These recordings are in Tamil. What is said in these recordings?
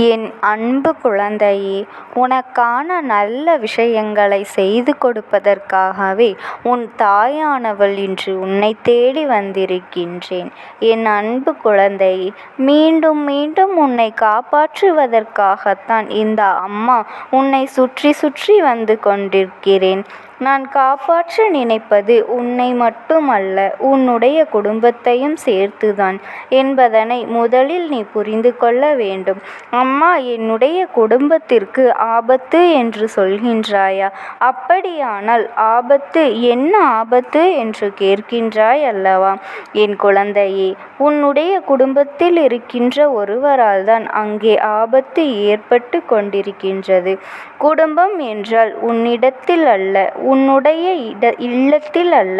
என் அன்பு குழந்தையே, உனக்கான நல்ல விஷயங்களை செய்து கொடுப்பதற்காகவே உன் தாயானவள் இன்று உன்னை தேடி வந்திருக்கின்றேன். என் அன்பு குழந்தையே, மீண்டும் மீண்டும் உன்னை காப்பாற்றுவதற்காகத்தான் இந்த அம்மா உன்னை சுற்றி சுற்றி வந்து கொண்டிருக்கிறேன். நான் காப்பாற்ற நினைப்பது உன்னை மட்டுமல்ல, உன்னுடைய குடும்பத்தையும் சேர்த்துதான் என்பதனை முதலில் நீ புரிந்து கொள்ள வேண்டும். அம்மா, என்னுடைய குடும்பத்திற்கு ஆபத்து என்று சொல்கின்றாயா? அப்படியானால் ஆபத்து என்ன ஆபத்து என்று கேட்கின்றாய் அல்லவா? என் குழந்தையே, உன்னுடைய குடும்பத்தில் இருக்கின்ற ஒருவரால் தான் அங்கே ஆபத்து ஏற்பட்டு கொண்டிருக்கின்றது. குடும்பம் என்றால் உன்னிடத்தில் அல்ல, உன்னுடைய இல்லத்தில் அல்ல,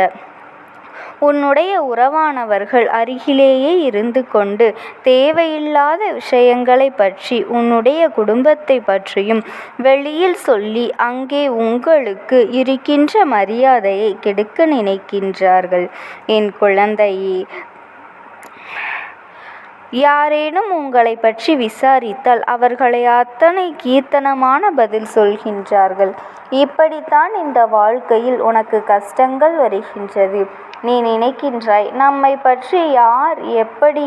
உன்னுடைய உறவானவர்கள் அருகிலேயே இருந்து கொண்டு தேவையில்லாத விஷயங்களை பற்றி உன்னுடைய குடும்பத்தை பற்றியும் வெளியில் சொல்லி அங்கே உங்களுக்கு இருக்கின்ற மரியாதையை கெடுக்க நினைக்கின்றார்கள். என் குழந்தையே, யாரேனும் உங்களை பற்றி விசாரித்தால் அவர்களை அத்தனை கீர்த்தனமான பதில் சொல்கின்றார்கள். இப்படித்தான் இந்த வாழ்க்கையில் உனக்கு கஷ்டங்கள் வருகின்றது. நீ நினைக்கின்றாய், நம்மை பற்றி யார் எப்படி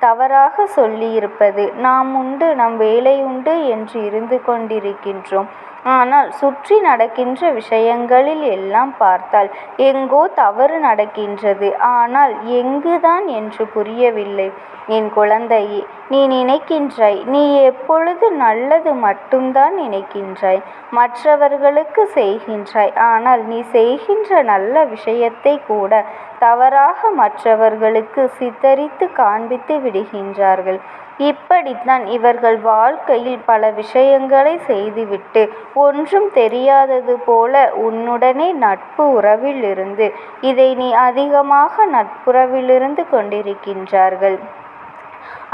தவறாக சொல்லியிருப்பது, நாம் உண்டு நம் வேலை உண்டு என்று இருந்து கொண்டிருக்கின்றோம். ஆனால் சுற்றி நடக்கின்ற விஷயங்களில் எல்லாம் பார்த்தால் எங்கோ தவறு நடக்கின்றது. ஆனால் எங்குதான் என்று புரியவில்லை. என் குழந்தையே, நீ நினைக்கின்றாய், நீ எப்பொழுது நல்லது மட்டும்தான் நினைக்கின்றாய், மற்றவர்களுக்கு செய்கின்றாய். ஆனால் நீ செய்கின்ற நல்ல விஷயத்தை கூட தவறாக மற்றவர்களுக்கு சித்தரித்து காண்பித்து விடுகின்றார்கள். இப்படித்தான் இவர்கள் வாழ்க்கையில் பல விஷயங்களை செய்துவிட்டு ஒன்றும் தெரியாதது போல உன்னுடனே நட்பு உறவிலிருந்து இதை நீ அதிகமாக நட்புறவிலிருந்து கொண்டிருக்கின்றார்கள்.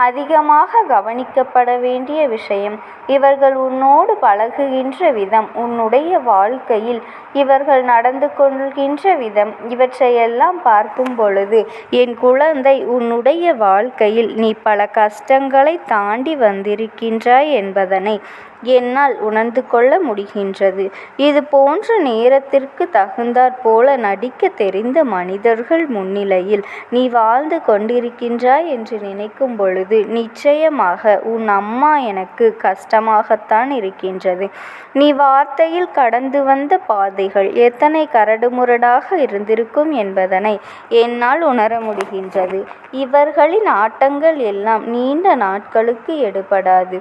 அதிகமாக கவனிக்கப்பட வேண்டிய விஷயம் இவர்கள் உன்னோடு பழகுகின்ற விதம், உன்னுடைய வாழ்க்கையில் இவர்கள் நடந்து கொள்கின்ற விதம். இவற்றையெல்லாம் பார்க்கும் பொழுது என் குழந்தை, உன்னுடைய வாழ்க்கையில் நீ பல கஷ்டங்களை தாண்டி வந்திருக்கின்றாய் என்பதனை என்னால் உணர்ந்து கொள்ள முடிகின்றது. இது போன்ற நேரத்திற்கு தகுந்தாற்போல நடிக்க தெரிந்த மனிதர்கள் முன்னிலையில் நீ வாழ்ந்து கொண்டிருக்கின்றாய் என்று நினைக்கும் பொழுது நிச்சயமாக உன் அம்மா எனக்கு கஷ்டமாகத்தான் இருக்கின்றது. நீ வார்த்தையில் கடந்து வந்த பாதைகள் எத்தனை கரடுமுரடாக இருந்திருக்கும் என்பதனை என்னால் உணர முடிகின்றது. இவர்களின் ஆட்டங்கள் எல்லாம் நீண்ட நாட்களுக்கு எடுபடாது.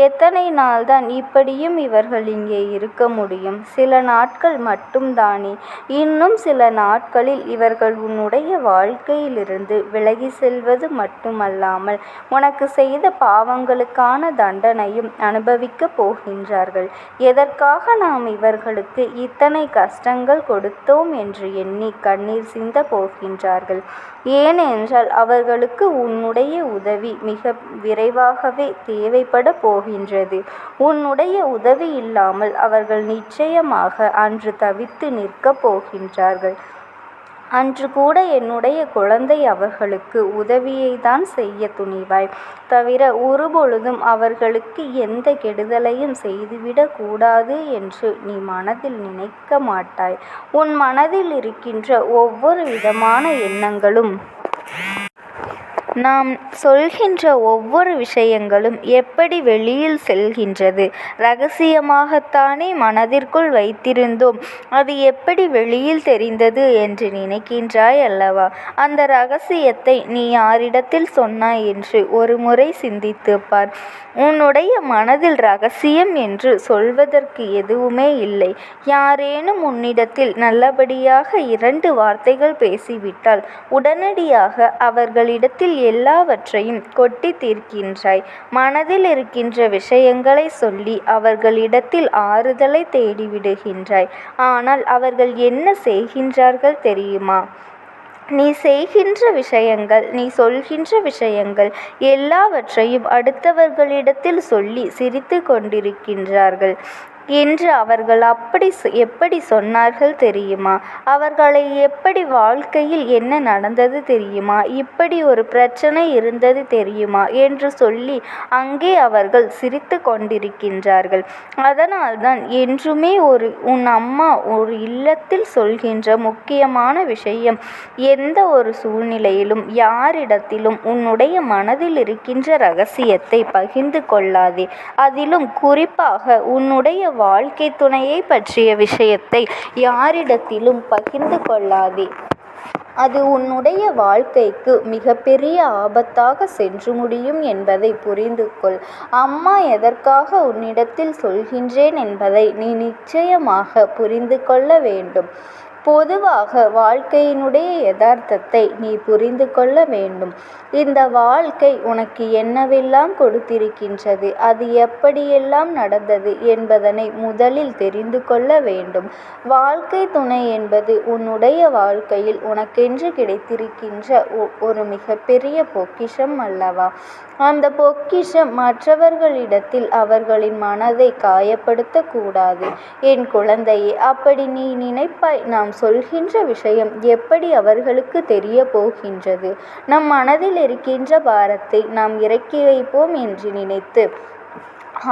எத்தனை நாள்தான் இப்படியும் இவர்கள் இங்கே இருக்க முடியும்? சில நாட்கள் மட்டும்தானே. இன்னும் சில நாட்களில் இவர்கள் உன்னுடைய வாழ்க்கையிலிருந்து விலகி செல்வது மட்டுமல்லாமல் உனக்கு செய்த பாவங்களுக்கான தண்டனையும் அனுபவிக்கப் போகின்றார்கள். எதற்காக நாம் இவர்களுக்கு இத்தனை கஷ்டங்கள் கொடுத்தோம் என்று எண்ணி கண்ணீர் சிந்த போகின்றார்கள். ஏனென்றால் அவர்களுக்கு உன்னுடைய உதவி மிக விரைவாகவே தேவைப்பட போகின்றது. உன்னுடைய உதவி இல்லாமல் அவர்கள் நிச்சயமாக அன்று தவித்து நிற்கப் போகின்றார்கள். அன்று கூட என்னுடைய குழந்தை அவர்களுக்கு உதவியை தான் செய்ய துணிவாய், தவிர ஒருபொழுதும் அவர்களுக்கு எந்த கெடுதலையும் செய்துவிடக் கூடாது என்று நீ மனதில் நினைக்க மாட்டாய். உன் மனதில் இருக்கின்ற ஒவ்வொரு விதமான எண்ணங்களும், நாம் சொல்கின்ற ஒவ்வொரு விஷயங்களும் எப்படி வெளியில் செல்கின்றது? இரகசியமாகத்தானே மனதிற்குள் வைத்திருந்தோம், அது எப்படி வெளியில் தெரிந்தது என்று நினைக்கின்றாய் அல்லவா? அந்த இரகசியத்தை நீ யாரிடத்தில் சொன்னாய் என்று ஒரு முறை சிந்தித்து பார். உன்னுடைய மனதில் இரகசியம் என்று சொல்வதற்கு எதுவுமே இல்லை. யாரேனும் உன்னிடத்தில் நல்லபடியாக 2 வார்த்தைகள் பேசிவிட்டால் உடனடியாக அவர்களிடத்தில் எல்லாவற்றையும் கொட்டி தீர்க்கின்றாய். மனதில் இருக்கின்ற விஷயங்களை சொல்லி அவர்களிடத்தில் ஆறுதலை தேடிவிடுகின்றாய். ஆனால் அவர்கள் என்ன செய்கின்றார்கள் தெரியுமா? நீ செய்கின்ற விஷயங்கள், நீ சொல்கின்ற விஷயங்கள் எல்லாவற்றையும் அடுத்தவர்களிடத்தில் சொல்லி சிரித்து கொண்டிருக்கின்றார்கள். என்று அவர்கள் எப்படி சொன்னார்கள் தெரியுமா? அவர்களை எப்படி வாழ்க்கையில் என்ன நடந்தது தெரியுமா? இப்படி ஒரு பிரச்சனை இருந்தது தெரியுமா என்று சொல்லி அங்கே அவர்கள் சிரித்து கொண்டிருக்கின்றார்கள். அதனால்தான் என்றுமே உன் அம்மா ஒரு இல்லத்தில் சொல்கின்ற முக்கியமான விஷயம், எந்த ஒரு சூழ்நிலையிலும் யாரிடத்திலும் உன்னுடைய மனதில் இருக்கின்ற ரகசியத்தை பகிர்ந்து கொள்ளாதே. அதிலும் குறிப்பாக உன்னுடைய வாழ்க்கை துணையை பற்றிய விஷயத்தை யாரிடத்திலும் பகிர்ந்து கொள்ளாதே. அது உன்னுடைய வாழ்க்கைக்கு மிகப்பெரிய ஆபத்தாக சென்று முடியும் என்பதை புரிந்து கொள். அம்மா எதற்காக உன்னிடத்தில் சொல்கின்றேன் என்பதை நீ நிச்சயமாக புரிந்து கொள்ள வேண்டும். பொதுவாக வாழ்க்கையினுடைய யதார்த்தத்தை நீ புரிந்து கொள்ள வேண்டும். இந்த வாழ்க்கை உனக்கு என்னவெல்லாம் கொடுத்திருக்கின்றது, அது எப்படியெல்லாம் நடந்தது என்பதனை முதலில் தெரிந்து கொள்ள வேண்டும். வாழ்க்கை துணை என்பது உன்னுடைய வாழ்க்கையில் உனக்கென்று கிடைத்திருக்கின்ற ஒரு மிகப்பெரிய பொக்கிஷம் அல்லவா? அந்த பொக்கிஷம் மற்றவர்களிடத்தில் அவர்களின் மனதை காயப்படுத்தக்கூடாது. என் குழந்தையே, அப்படி நீ நினைப்பாய். நாம் சொல்கின்ற விஷயம் எப்படி அவர்களுக்கு தெரிய போகின்றது? நம் மனதில் இருக்கின்ற பாரத்தை நாம் இறக்கி வைப்போம் என்று நினைத்து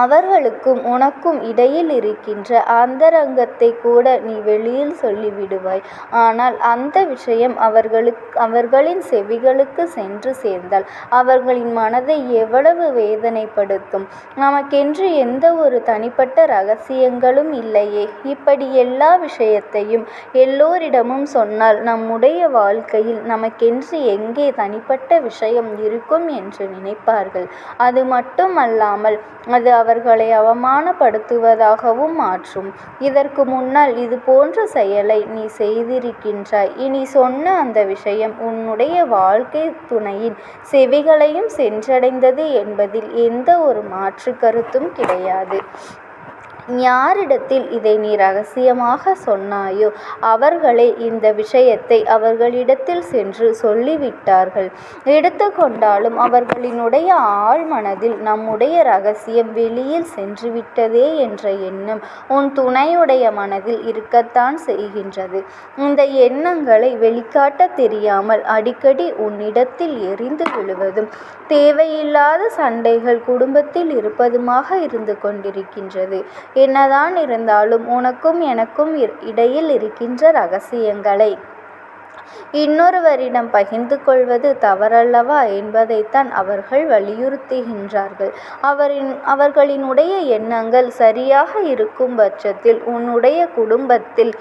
அவர்களுக்கும் உனக்கும் இடையில் இருக்கின்ற அந்தரங்கத்தை கூட நீ வெளியில் சொல்லிவிடுவாய். ஆனால் அந்த விஷயம் அவர்களின் செவிகளுக்கு சென்று சேர்ந்தால் அவர்களின் மனதை எவ்வளவு வேதனைப்படுத்தும். நமக்கென்று எந்த ஒரு தனிப்பட்ட ரகசியங்களும் இல்லையே. இப்படி எல்லா விஷயத்தையும் எல்லோரிடமும் சொன்னால் நம்முடைய வாழ்க்கையில் நமக்கென்று எங்கே தனிப்பட்ட விஷயம் இருக்கும் என்று நினைப்பார்கள். அது மட்டுமல்லாமல் அது அவர்களை அவமானப்படுத்துவதாகவும் மாற்றும். இதற்கு முன்னால் இது போன்ற செயலை நீ செய்திருக்கின்றாய். இனி சொன்ன அந்த விஷயம் உன்னுடைய வாழ்க்கை துணையின் செவிகளையும் சென்றடைந்தது என்பதில் எந்த ஒரு மாற்று கருத்தும் கிடையாது. யாரிடத்தில் இதை நீ ரகசியமாக சொன்னாயோ அவர்களே இந்த விஷயத்தை அவர்களிடத்தில் சென்று சொல்லிவிட்டார்கள். எடுத்துக்கொண்டாலும் அவர்களினுடைய ஆழ்மனதில் நம்முடைய ரகசியம் வெளியில் சென்றுவிட்டதே என்ற எண்ணம் உன் துணையுடைய மனதில் இருக்கத்தான் செய்கின்றது. இந்த எண்ணங்களை வெளிக்காட்ட தெரியாமல் அடிக்கடி உன்னிடத்தில் எரிந்து விழுவதும் தேவையில்லாத சண்டைகள் குடும்பத்தில் இருப்பதுமாக இருந்து கொண்டிருக்கின்றது. என்னதான் இருந்தாலும் உனக்கும் எனக்கும் இடையில் இருக்கின்ற ரகசியங்களை இன்னொருவரிடம் பகிர்ந்து கொள்வது தவறல்லவா என்பதைத்தான் அவர்கள் வலியுறுத்துகின்றார்கள். அவர்களினுடைய எண்ணங்கள் சரியாக இருக்கும் பட்சத்தில் உன்னுடைய குடும்பத்தில்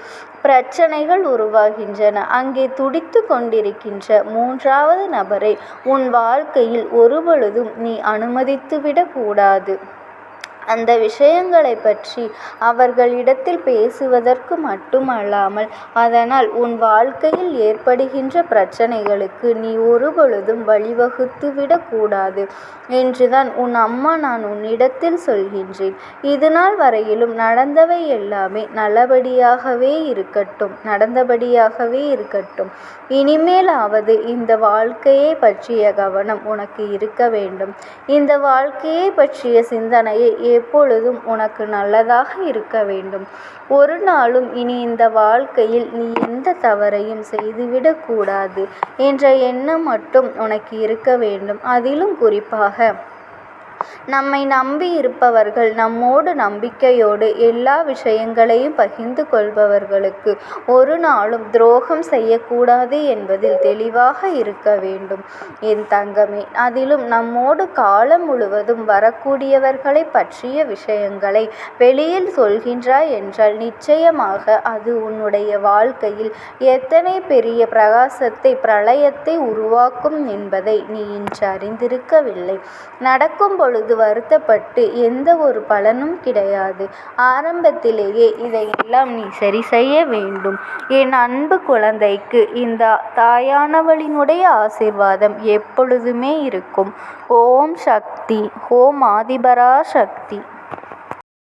பிரச்சனைகள் உருவாகின்றன. அங்கே துடித்து கொண்டிருக்கின்ற மூன்றாவது நபரை உன் வாழ்க்கையில் ஒருபொழுதும் நீ அனுமதித்துவிடக் கூடாது. அந்த விஷயங்களை பற்றி அவர்களிடத்தில் பேசுவதற்கு மட்டுமல்லாமல் அதனால் உன் வாழ்க்கையில் ஏற்படுகின்ற பிரச்சனைகளுக்கு நீ ஒருபொழுதும் வழிவகுத்துவிடக்கூடாது என்றுதான் உன் அம்மா நான் உன்னிடத்தில் சொல்கின்றேன். இதுநாள் வரையிலும் நடந்தவை எல்லாமே நல்லபடியாகவே இருக்கட்டும், நடந்தபடியாகவே இருக்கட்டும். இனிமேலாவது இந்த வாழ்க்கையை பற்றிய கவனம் உனக்கு இருக்க வேண்டும். இந்த வாழ்க்கையை பற்றிய சிந்தனையை எப்பொழுதும் உனக்கு நல்லதாக இருக்க வேண்டும். ஒரு நாளும் இனி இந்த வாழ்க்கையில் நீ எந்த தவறையும் செய்துவிடக் கூடாது என்ற எண்ணம் மட்டும் உனக்கு இருக்க வேண்டும். அதிலும் குறிப்பாக நம்மை நம்பி இருப்பவர்கள், நம்மோடு நம்பிக்கையோடு எல்லா விஷயங்களையும் பகிர்ந்து கொள்பவர்களுக்கு ஒரு நாளும் துரோகம் செய்யக்கூடாது என்பதில் தெளிவாக இருக்க வேண்டும் என் தங்கமே. அதிலும் நம்மோடு காலம் முழுவதும் வரக்கூடியவர்களை பற்றிய விஷயங்களை வெளியில் சொல்கின்றாய் என்றால் நிச்சயமாக அது உன்னுடைய வாழ்க்கையில் எத்தனை பெரிய பிரளயத்தை உருவாக்கும் என்பதை நீ இன்று அறிந்திருக்கவில்லை. நடக்கும் பொழுது வருத்தப்பட்டு எந்த ஒரு பலனும் கிடையாது. ஆரம்பத்திலேயே இதையெல்லாம் நீ சரி செய்ய வேண்டும். என் அன்பு குழந்தைக்கு இந்த தாயானவளினுடைய ஆசீர்வாதம் எப்பொழுதுமே இருக்கும். ஓம் சக்தி. ஓம் ஆதிபரா சக்தி.